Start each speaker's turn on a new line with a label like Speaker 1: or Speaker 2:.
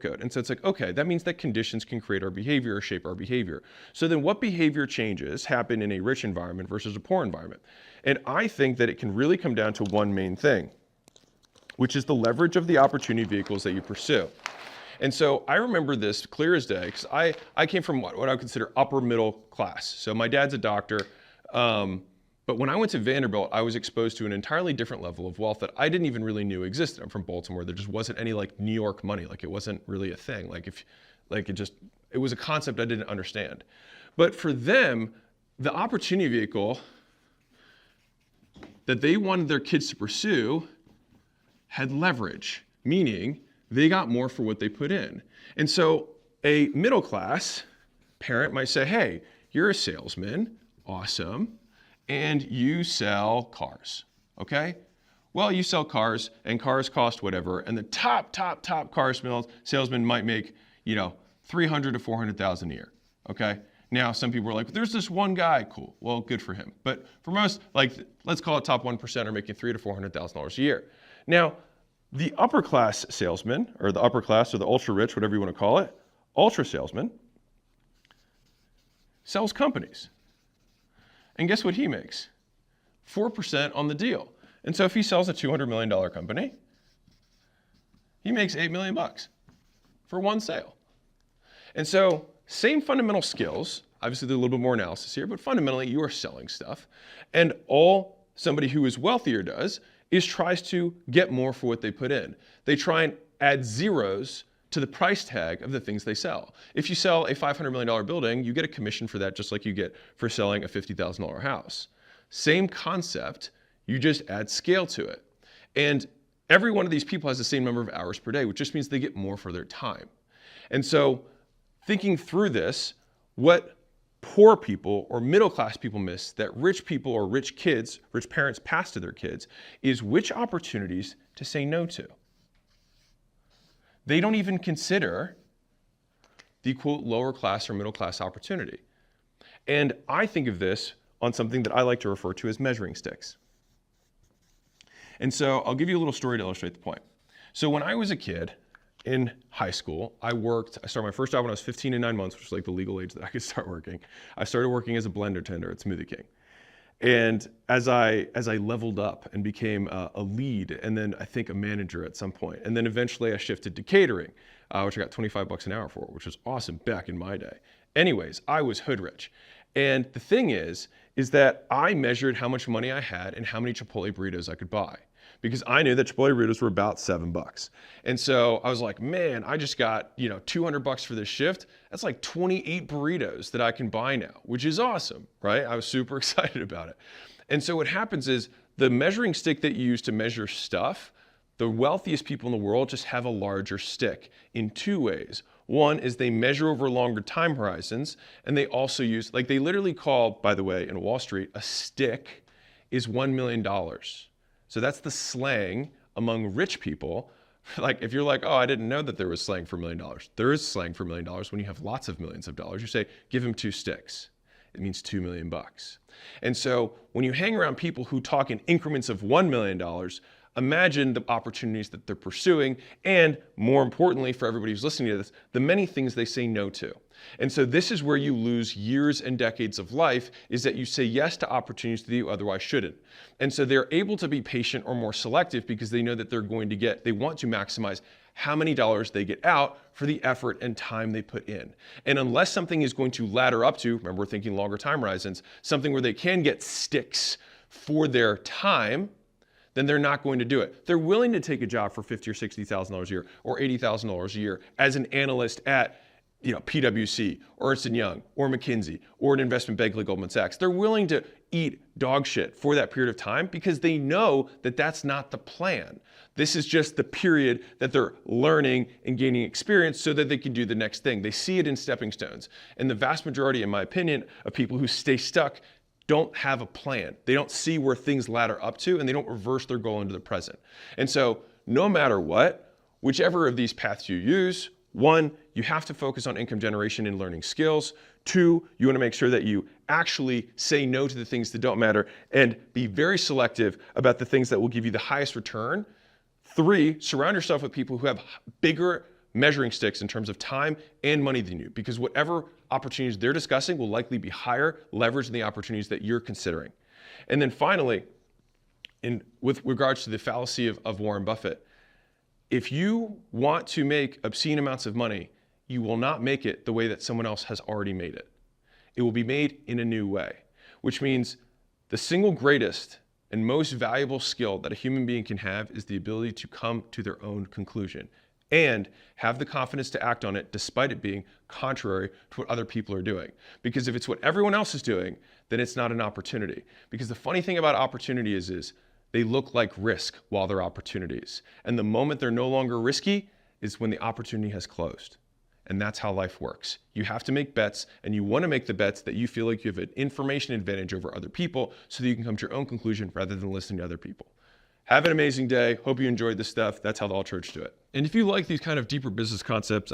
Speaker 1: code. And so it's like, okay, that means that conditions can create our behavior or shape our behavior. So then what behavior changes happen in a rich environment versus a poor environment? And I think that it can really come down to one main thing, which is the leverage of the opportunity vehicles that you pursue. And so I remember this clear as day, because I came from what I would consider upper middle class. So my dad's a doctor, but when I went to Vanderbilt, I was exposed to an entirely different level of wealth that I didn't even really knew existed. I'm from Baltimore. There just wasn't any like New York money. Like it wasn't really a thing. It was a concept I didn't understand. But for them, the opportunity vehicle that they wanted their kids to pursue had leverage, meaning they got more for what they put in. And so a middle class parent might say, hey, you're a salesman, awesome, and you sell cars, okay? Well, you sell cars and cars cost whatever, and the top car salesman might make, $300,000 to $400,000 a year, okay? Now, some people are like, there's this one guy, cool, well, good for him. But for most, let's call it top 1% are making $300,000 to $400,000 a year. Now, the upper class salesman, or the upper class or the ultra rich, whatever you want to call it, ultra salesman, sells companies. And guess what he makes? 4% on the deal. And so if he sells a $200 million company, he makes $8 million for one sale. And so same fundamental skills, obviously there's a little bit more analysis here, but fundamentally you are selling stuff. And all somebody who is wealthier does is tries to get more for what they put in. They try and add zeros to the price tag of the things they sell. If you sell a $500 million building, you get a commission for that just like you get for selling a $50,000 house. Same concept, you just add scale to it. And every one of these people has the same number of hours per day, which just means they get more for their time. And so thinking through this, what poor people or middle class people miss that rich people or rich kids, rich parents pass to their kids, is which opportunities to say no to. They don't even consider the quote lower class or middle class opportunity. And I think of this on something that I like to refer to as measuring sticks. And so I'll give you a little story to illustrate the point. So when I was a kid in high school, I started my first job when I was 15 and 9 months, which is like the legal age that I could start working. I started working as a blender tender at Smoothie King. And as I leveled up and became a lead, and then I think a manager at some point, and then eventually I shifted to catering, which I got $25 an hour for, which was awesome back in my day. Anyways, I was hood rich. And the thing is that I measured how much money I had and how many Chipotle burritos I could buy, because I knew that Chipotle burritos were about $7. And so I was like, man, I just got, $200 for this shift. That's like 28 burritos that I can buy now, which is awesome, right? I was super excited about it. And so what happens is the measuring stick that you use to measure stuff, the wealthiest people in the world just have a larger stick in two ways. One is they measure over longer time horizons, and they also use, they literally call, by the way, in Wall Street, a stick is $1 million. So that's the slang among rich people. Like if you're like, oh, I didn't know that there was slang for $1 million. There is slang for $1 million when you have lots of millions of dollars. You say, give him 2 sticks. It means $2 million. And so when you hang around people who talk in increments of $1 million, imagine the opportunities that they're pursuing, and more importantly for everybody who's listening to this, the many things they say no to. And so this is where you lose years and decades of life, is that you say yes to opportunities that you otherwise shouldn't. And so they're able to be patient or more selective because they know that they want to maximize how many dollars they get out for the effort and time they put in. And unless something is going to ladder up to, remember we're thinking longer time horizons, something where they can get sticks for their time, then they're not going to do it. They're willing to take a job for $50,000 or $60,000 a year or $80,000 a year as an analyst at PwC or Ernst & Young or McKinsey or an investment bank like Goldman Sachs. They're willing to eat dog shit for that period of time because they know that that's not the plan. This is just the period that they're learning and gaining experience so that they can do the next thing. They see it in stepping stones. And the vast majority, in my opinion, of people who stay stuck don't have a plan. They don't see where things ladder up to, and they don't reverse their goal into the present. And so no matter what, whichever of these paths you use, 1, you have to focus on income generation and learning skills. 2, you want to make sure that you actually say no to the things that don't matter and be very selective about the things that will give you the highest return. 3, surround yourself with people who have bigger, measuring sticks in terms of time and money than you, because whatever opportunities they're discussing will likely be higher leverage than the opportunities that you're considering. And then finally, with regards to the fallacy of Warren Buffett, if you want to make obscene amounts of money, you will not make it the way that someone else has already made it. It will be made in a new way, which means the single greatest and most valuable skill that a human being can have is the ability to come to their own conclusion and have the confidence to act on it despite it being contrary to what other people are doing. Because if it's what everyone else is doing, then it's not an opportunity. Because the funny thing about opportunity is they look like risk while they're opportunities. And the moment they're no longer risky is when the opportunity has closed. And that's how life works. You have to make bets, and you want to make the bets that you feel like you have an information advantage over other people so that you can come to your own conclusion rather than listening to other people. Have an amazing day. Hope you enjoyed this stuff. That's how the All Church do it. And if you like these kind of deeper business concepts,